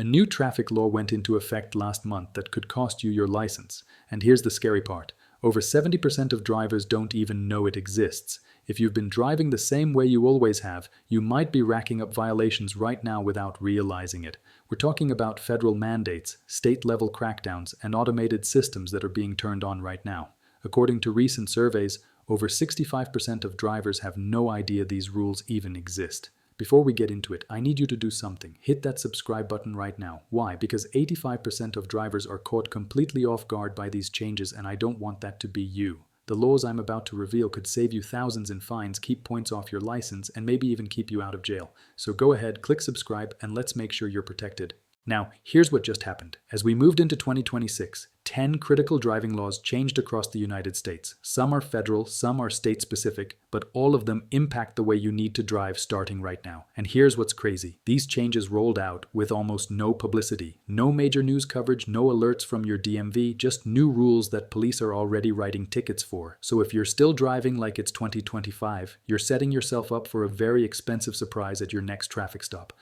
A new traffic law went into effect last month that could cost you your license. And here's the scary part. Over 70% of drivers don't even know it exists. If you've been driving the same way you always have, you might be racking up violations right now without realizing it. We're talking about federal mandates, state-level crackdowns, and automated systems that are being turned on right now. According to recent surveys, over 65% of drivers have no idea these rules even exist. Before we get into it, I need you to do something. Hit that subscribe button right now. Why? Because 85% of drivers are caught completely off guard by these changes, and I don't want that to be you. The laws I'm about to reveal could save you thousands in fines, keep points off your license, and maybe even keep you out of jail. So go ahead, click subscribe, and let's make sure you're protected. Now, here's what just happened. As we moved into 2026, 10 critical driving laws changed across the United States. Some are federal, some are state-specific, but all of them impact the way you need to drive starting right now. And here's what's crazy. These changes rolled out with almost no publicity. No major news coverage, no alerts from your DMV, just new rules that police are already writing tickets for. So if you're still driving like it's 2025, you're setting yourself up for a very expensive surprise at your next traffic stop.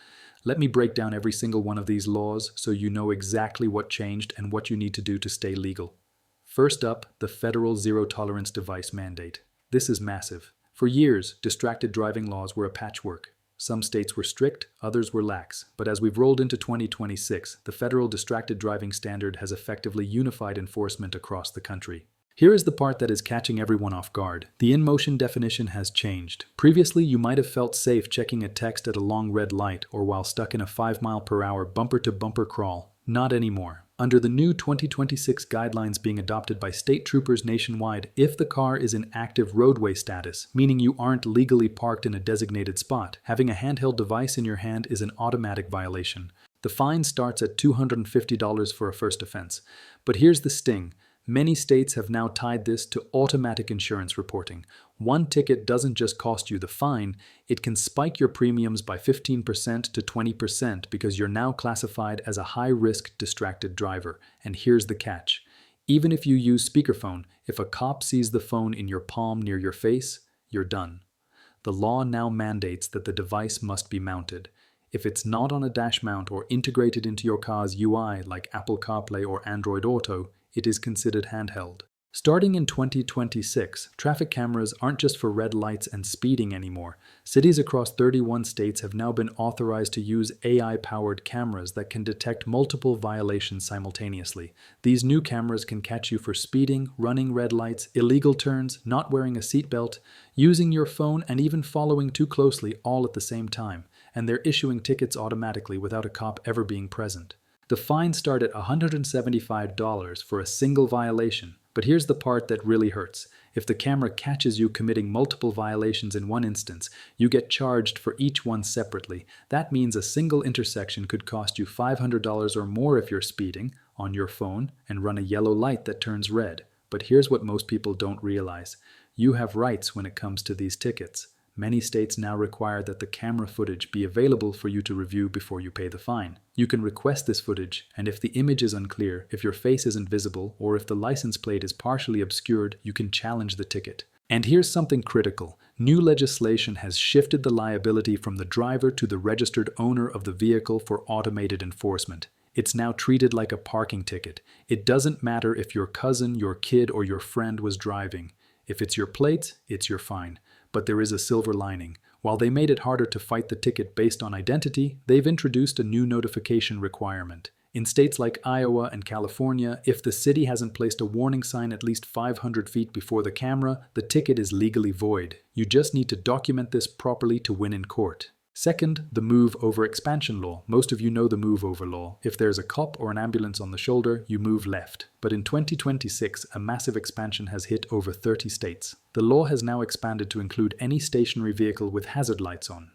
Let me break down every single one of these laws so you know exactly what changed and what you need to do to stay legal. First up, the federal zero-tolerance device mandate. This is massive. For years, distracted driving laws were a patchwork. Some states were strict, others were lax. But as we've rolled into 2026, the federal distracted driving standard has effectively unified enforcement across the country. Here is the part that is catching everyone off guard. The in-motion definition has changed. Previously, you might have felt safe checking a text at a long red light or while stuck in a 5-mile-per-hour bumper-to-bumper crawl. Not anymore. Under the new 2026 guidelines being adopted by state troopers nationwide, if the car is in active roadway status, meaning you aren't legally parked in a designated spot, having a handheld device in your hand is an automatic violation. The fine starts at $250 for a first offense. But here's the sting. Many states have now tied this to automatic insurance reporting. One ticket doesn't just cost you the fine, it can spike your premiums by 15% to 20% because you're now classified as a high-risk distracted driver. And here's the catch. Even if you use speakerphone, if a cop sees the phone in your palm near your face, you're done. The law now mandates that the device must be mounted. If it's not on a dash mount or integrated into your car's UI like Apple CarPlay or Android Auto, it is considered handheld. Starting in 2026, traffic cameras aren't just for red lights and speeding anymore. Cities across 31 states have now been authorized to use AI-powered cameras that can detect multiple violations simultaneously. These new cameras can catch you for speeding, running red lights, illegal turns, not wearing a seatbelt, using your phone, and even following too closely all at the same time. And they're issuing tickets automatically without a cop ever being present. The fines start at $175 for a single violation, but here's the part that really hurts. If the camera catches you committing multiple violations in one instance, you get charged for each one separately. That means a single intersection could cost you $500 or more if you're speeding on your phone and run a yellow light that turns red. But here's what most people don't realize. You have rights when it comes to these tickets. Many states now require that the camera footage be available for you to review before you pay the fine. You can request this footage, and if the image is unclear, if your face isn't visible, or if the license plate is partially obscured, you can challenge the ticket. And here's something critical. New legislation has shifted the liability from the driver to the registered owner of the vehicle for automated enforcement. It's now treated like a parking ticket. It doesn't matter if your cousin, your kid, or your friend was driving. If it's your plate, it's your fine. But there is a silver lining. While they made it harder to fight the ticket based on identity, they've introduced a new notification requirement. In states like Iowa and California, if the city hasn't placed a warning sign at least 500 feet before the camera, the ticket is legally void. You just need to document this properly to win in court. Second, the move over expansion law. Most of you know the move over law. If there's a cop or an ambulance on the shoulder, you move left. But in 2026, a massive expansion has hit over 30 states. The law has now expanded to include any stationary vehicle with hazard lights on.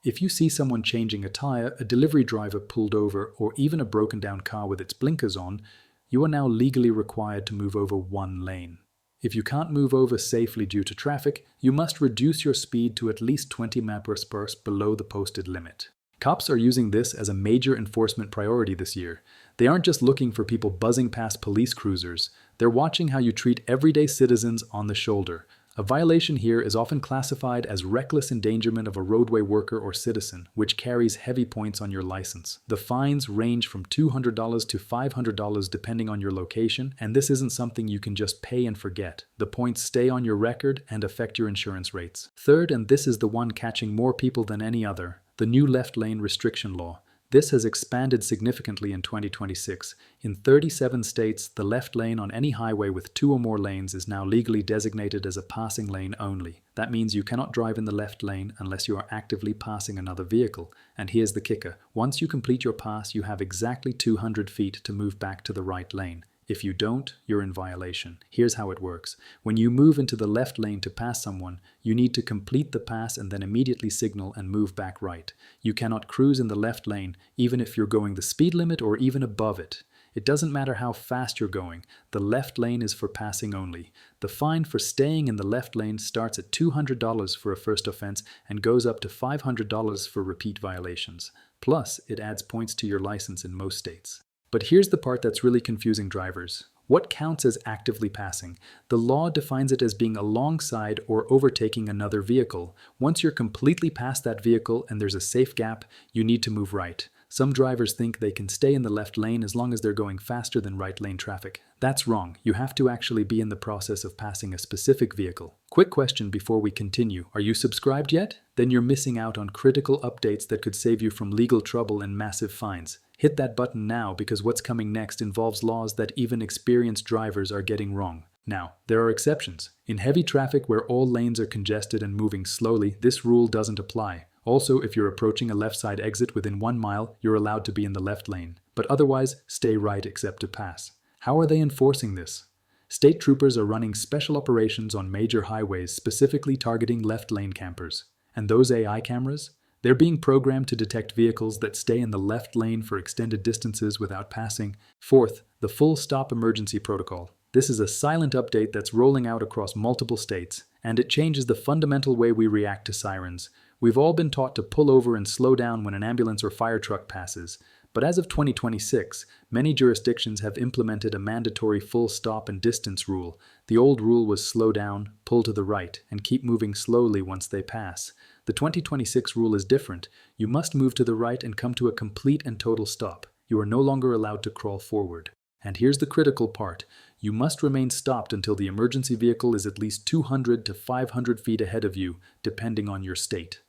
If you see someone changing a tire, a delivery driver pulled over, or even a broken down car with its blinkers on, you are now legally required to move over one lane. If you can't move over safely due to traffic, you must reduce your speed to at least 20 mph below the posted limit. Cops are using this as a major enforcement priority this year. They aren't just looking for people buzzing past police cruisers. They're watching how you treat everyday citizens on the shoulder. A violation here is often classified as reckless endangerment of a roadway worker or citizen, which carries heavy points on your license. The fines range from $200 to $500 depending on your location, and this isn't something you can just pay and forget. The points stay on your record and affect your insurance rates. Third, and this is the one catching more people than any other, the new left lane restriction law. This has expanded significantly in 2026. In 37 states, the left lane on any highway with 2 or more lanes is now legally designated as a passing lane only. That means you cannot drive in the left lane unless you are actively passing another vehicle. And here's the kicker. Once you complete your pass, you have exactly 200 feet to move back to the right lane. If you don't, you're in violation. Here's how it works. When you move into the left lane to pass someone, you need to complete the pass and then immediately signal and move back right. You cannot cruise in the left lane, even if you're going the speed limit or even above it. It doesn't matter how fast you're going. The left lane is for passing only. The fine for staying in the left lane starts at $200 for a first offense and goes up to $500 for repeat violations. Plus, it adds points to your license in most states. But here's the part that's really confusing drivers. What counts as actively passing? The law defines it as being alongside or overtaking another vehicle. Once you're completely past that vehicle and there's a safe gap, you need to move right. Some drivers think they can stay in the left lane as long as they're going faster than right lane traffic. That's wrong. You have to actually be in the process of passing a specific vehicle. Quick question before we continue. Are you subscribed yet? Then you're missing out on critical updates that could save you from legal trouble and massive fines. Hit that button now because what's coming next involves laws that even experienced drivers are getting wrong. Now, there are exceptions. In heavy traffic where all lanes are congested and moving slowly, this rule doesn't apply. Also, if you're approaching a left side exit within 1 mile, you're allowed to be in the left lane. But otherwise, stay right except to pass. How are they enforcing this? State troopers are running special operations on major highways specifically targeting left lane campers. And those AI cameras? They're being programmed to detect vehicles that stay in the left lane for extended distances without passing. Fourth, the full stop emergency protocol. This is a silent update that's rolling out across multiple states, and it changes the fundamental way we react to sirens. We've all been taught to pull over and slow down when an ambulance or fire truck passes, but as of 2026, many jurisdictions have implemented a mandatory full stop and distance rule. The old rule was slow down, pull to the right, and keep moving slowly once they pass. The 2026 rule is different. You must move to the right and come to a complete and total stop. You are no longer allowed to crawl forward. And here's the critical part. You must remain stopped until the emergency vehicle is at least 200 to 500 feet ahead of you, depending on your state.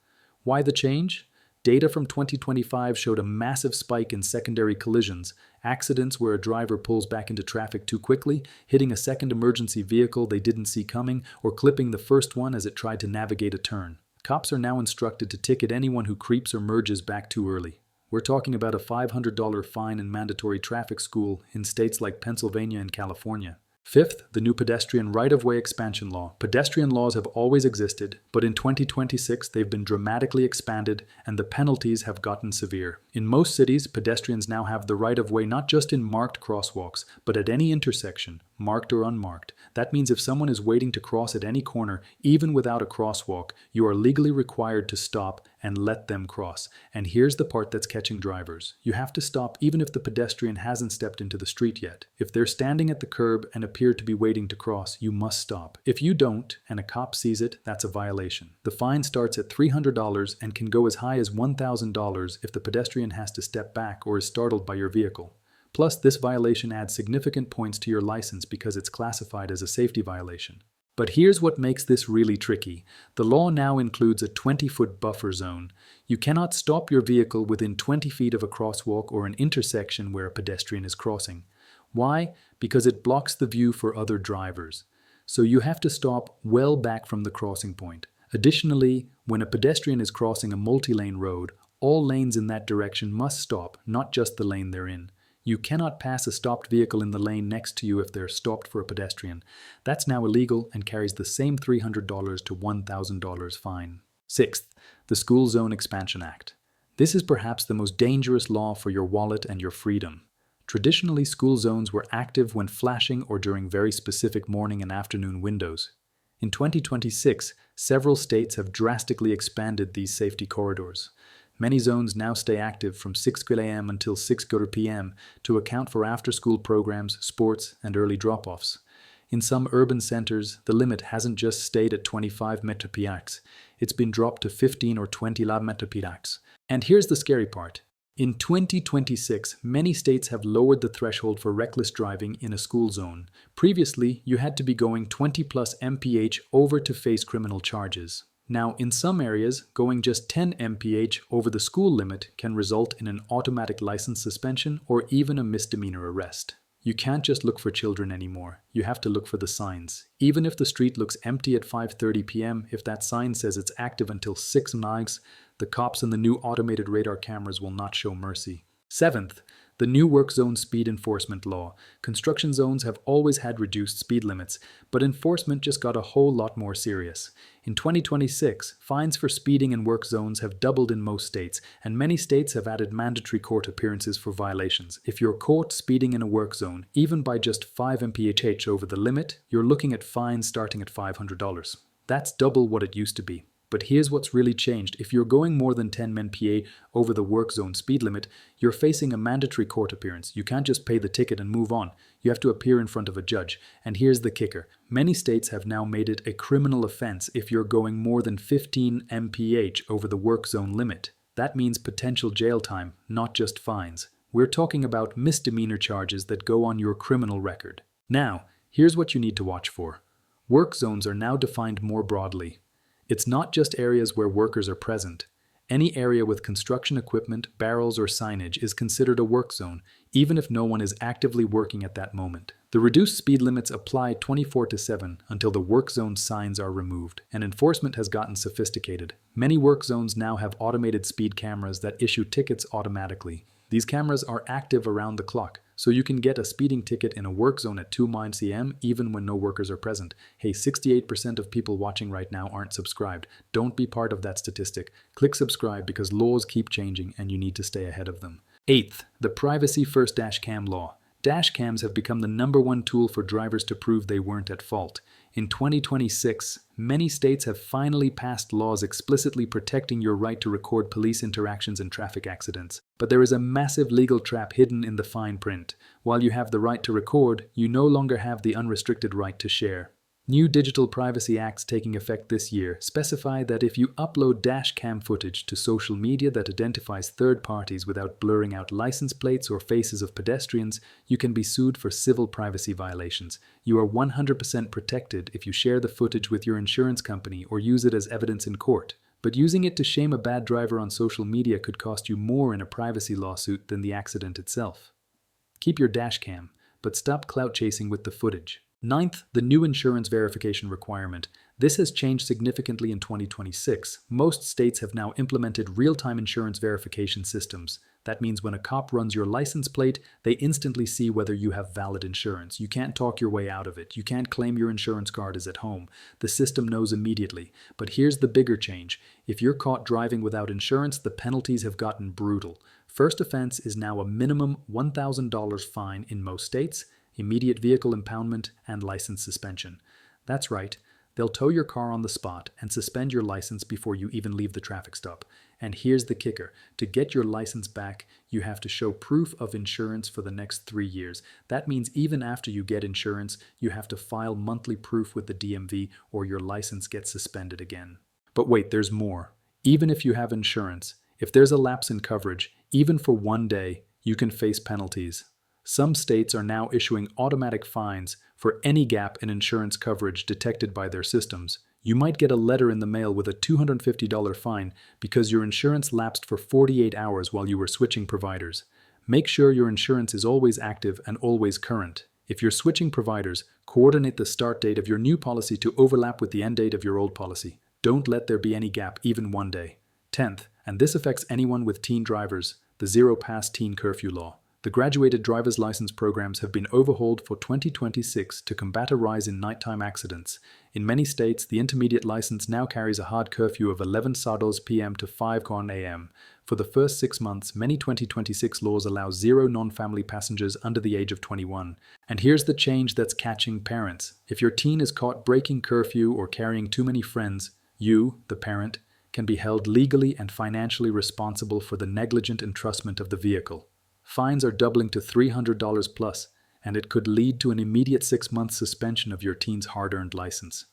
Why the change? Data from 2025 showed a massive spike in secondary collisions, accidents where a driver pulls back into traffic too quickly, hitting a second emergency vehicle they didn't see coming, or clipping the first one as it tried to navigate a turn. Cops are now instructed to ticket anyone who creeps or merges back too early. We're talking about a $500 fine and mandatory traffic school in states like Pennsylvania and California. Fifth, the new pedestrian right-of-way expansion law. Pedestrian laws have always existed, but in 2026 they've been dramatically expanded and the penalties have gotten severe. In most cities, pedestrians now have the right-of-way not just in marked crosswalks, but at any intersection, marked or unmarked. That means if someone is waiting to cross at any corner, even without a crosswalk, you are legally required to stop and let them cross. And here's the part that's catching drivers. You have to stop even if the pedestrian hasn't stepped into the street yet. If they're standing at the curb and appear to be waiting to cross, you must stop. If you don't, and a cop sees it, that's a violation. The fine starts at $300 and can go as high as $1,000 if the pedestrian has to step back or is startled by your vehicle. Plus, this violation adds significant points to your license because it's classified as a safety violation. But here's what makes this really tricky. The law now includes a 20-foot buffer zone. You cannot stop your vehicle within 20 feet of a crosswalk or an intersection where a pedestrian is crossing. Why? Because it blocks the view for other drivers. So you have to stop well back from the crossing point. Additionally, when a pedestrian is crossing a multi-lane road, all lanes in that direction must stop, not just the lane they're in. You cannot pass a stopped vehicle in the lane next to you if they're stopped for a pedestrian. That's now illegal and carries the same $300 to $1,000 fine. Sixth, the School Zone Expansion Act. This is perhaps the most dangerous law for your wallet and your freedom. Traditionally, school zones were active when flashing or during very specific morning and afternoon windows. In 2026, several states have drastically expanded these safety corridors. Many zones now stay active from 6 a.m. until 6 p.m. to account for after-school programs, sports, and early drop-offs. In some urban centers, the limit hasn't just stayed at 25 mph, it's been dropped to 15 or 20 mph. And here's the scary part. In 2026, many states have lowered the threshold for reckless driving in a school zone. Previously, you had to be going 20 plus mph over to face criminal charges. Now, in some areas, going just 10 mph over the school limit can result in an automatic license suspension or even a misdemeanor arrest. You can't just look for children anymore. You have to look for the signs. Even if the street looks empty at 5:30 p.m., if that sign says it's active until 6 nights, the cops and the new automated radar cameras will not show mercy. Seventh, the new work zone speed enforcement law. Construction zones have always had reduced speed limits, but enforcement just got a whole lot more serious. In 2026, fines for speeding in work zones have doubled in most states, and many states have added mandatory court appearances for violations. If you're caught speeding in a work zone, even by just 5 mph over the limit, you're looking at fines starting at $500. That's double what it used to be. But here's what's really changed. If you're going more than 10 mph over the work zone speed limit, you're facing a mandatory court appearance. You can't just pay the ticket and move on. You have to appear in front of a judge. And here's the kicker. Many states have now made it a criminal offense if you're going more than 15 mph over the work zone limit. That means potential jail time, not just fines. We're talking about misdemeanor charges that go on your criminal record. Now, here's what you need to watch for. Work zones are now defined more broadly. It's not just areas where workers are present. Any area with construction equipment, barrels, or signage is considered a work zone, even if no one is actively working at that moment. The reduced speed limits apply 24/7 until the work zone signs are removed, and enforcement has gotten sophisticated. Many work zones now have automated speed cameras that issue tickets automatically. These cameras are active around the clock, so you can get a speeding ticket in a work zone at 2 miles cm even when no workers are present. Hey, 68% of people watching right now aren't subscribed. Don't be part of that statistic. Click subscribe because laws keep changing and you need to stay ahead of them. Eighth, the Privacy First Dash Cam Law. Dash cams have become the #1 tool for drivers to prove they weren't at fault. In 2026, many states have finally passed laws explicitly protecting your right to record police interactions and traffic accidents. But there is a massive legal trap hidden in the fine print. While you have the right to record, you no longer have the unrestricted right to share. New digital privacy acts taking effect this year specify that if you upload dash cam footage to social media that identifies third parties without blurring out license plates or faces of pedestrians, you can be sued for civil privacy violations. You are 100% protected if you share the footage with your insurance company or use it as evidence in court. But using it to shame a bad driver on social media could cost you more in a privacy lawsuit than the accident itself. Keep your dash cam, but stop clout chasing with the footage. Ninth, the new insurance verification requirement. This has changed significantly in 2026. Most states have now implemented real-time insurance verification systems. That means when a cop runs your license plate, they instantly see whether you have valid insurance. You can't talk your way out of it. You can't claim your insurance card is at home. The system knows immediately. But here's the bigger change. If you're caught driving without insurance, the penalties have gotten brutal. First offense is now a minimum $1,000 fine in most states, immediate vehicle impoundment, and license suspension. That's right, they'll tow your car on the spot and suspend your license before you even leave the traffic stop. And here's the kicker. To get your license back, you have to show proof of insurance for the next 3 years. That means even after you get insurance, you have to file monthly proof with the DMV or your license gets suspended again. But wait, there's more. Even if you have insurance, if there's a lapse in coverage, even for 1 day, you can face penalties. Some states are now issuing automatic fines for any gap in insurance coverage detected by their systems. You might get a letter in the mail with a $250 fine because your insurance lapsed for 48 hours while you were switching providers. Make sure your insurance is always active and always current. If you're switching providers, coordinate the start date of your new policy to overlap with the end date of your old policy. Don't let there be any gap, even 1 day. 10th, and this affects anyone with teen drivers, the Zero Pass Teen Curfew Law. The graduated driver's license programs have been overhauled for 2026 to combat a rise in nighttime accidents. In many states, the intermediate license now carries a hard curfew of 11 p.m. to 5 a.m. For the first 6 months, many 2026 laws allow zero non-family passengers under the age of 21. And here's the change that's catching parents. If your teen is caught breaking curfew or carrying too many friends, you, the parent, can be held legally and financially responsible for the negligent entrustment of the vehicle. Fines are doubling to $300 plus, and it could lead to an immediate 6-month suspension of your teen's hard-earned license.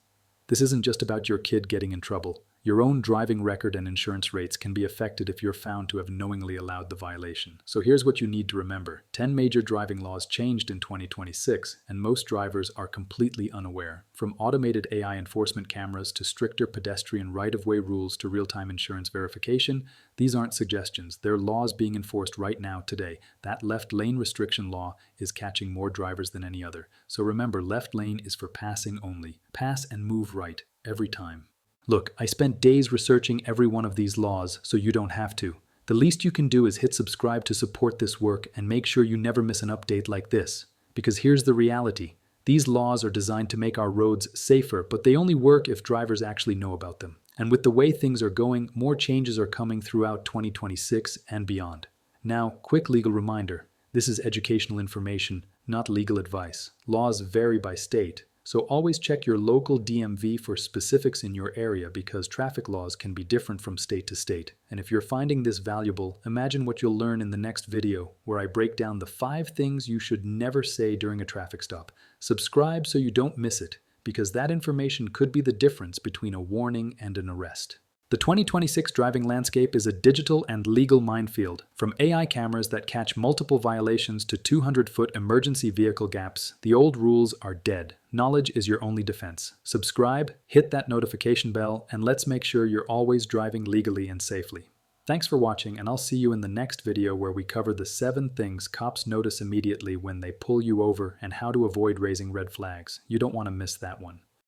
This isn't just about your kid getting in trouble. Your own driving record and insurance rates can be affected if you're found to have knowingly allowed the violation. So here's what you need to remember. 10 major driving laws changed in 2026, and most drivers are completely unaware. From automated AI enforcement cameras to stricter pedestrian right-of-way rules to real-time insurance verification, these aren't suggestions. They're laws being enforced right now today. That left lane restriction law is catching more drivers than any other. So remember, left lane is for passing only. Pass and move right every time. Look, I spent days researching every one of these laws, so you don't have to. The least you can do is hit subscribe to support this work and make sure you never miss an update like this. Because here's the reality. These laws are designed to make our roads safer, but they only work if drivers actually know about them. And with the way things are going, more changes are coming throughout 2026 and beyond. Now, quick legal reminder. This is educational information, not legal advice. Laws vary by state. So always check your local DMV for specifics in your area because traffic laws can be different from state to state. And if you're finding this valuable, imagine what you'll learn in the next video where I break down the 5 things you should never say during a traffic stop. Subscribe so you don't miss it because that information could be the difference between a warning and an arrest. The 2026 driving landscape is a digital and legal minefield. From AI cameras that catch multiple violations to 200-foot emergency vehicle gaps, the old rules are dead. Knowledge is your only defense. Subscribe, hit that notification bell, and let's make sure you're always driving legally and safely. Thanks for watching, and I'll see you in the next video where we cover the 7 things cops notice immediately when they pull you over and how to avoid raising red flags. You don't want to miss that one.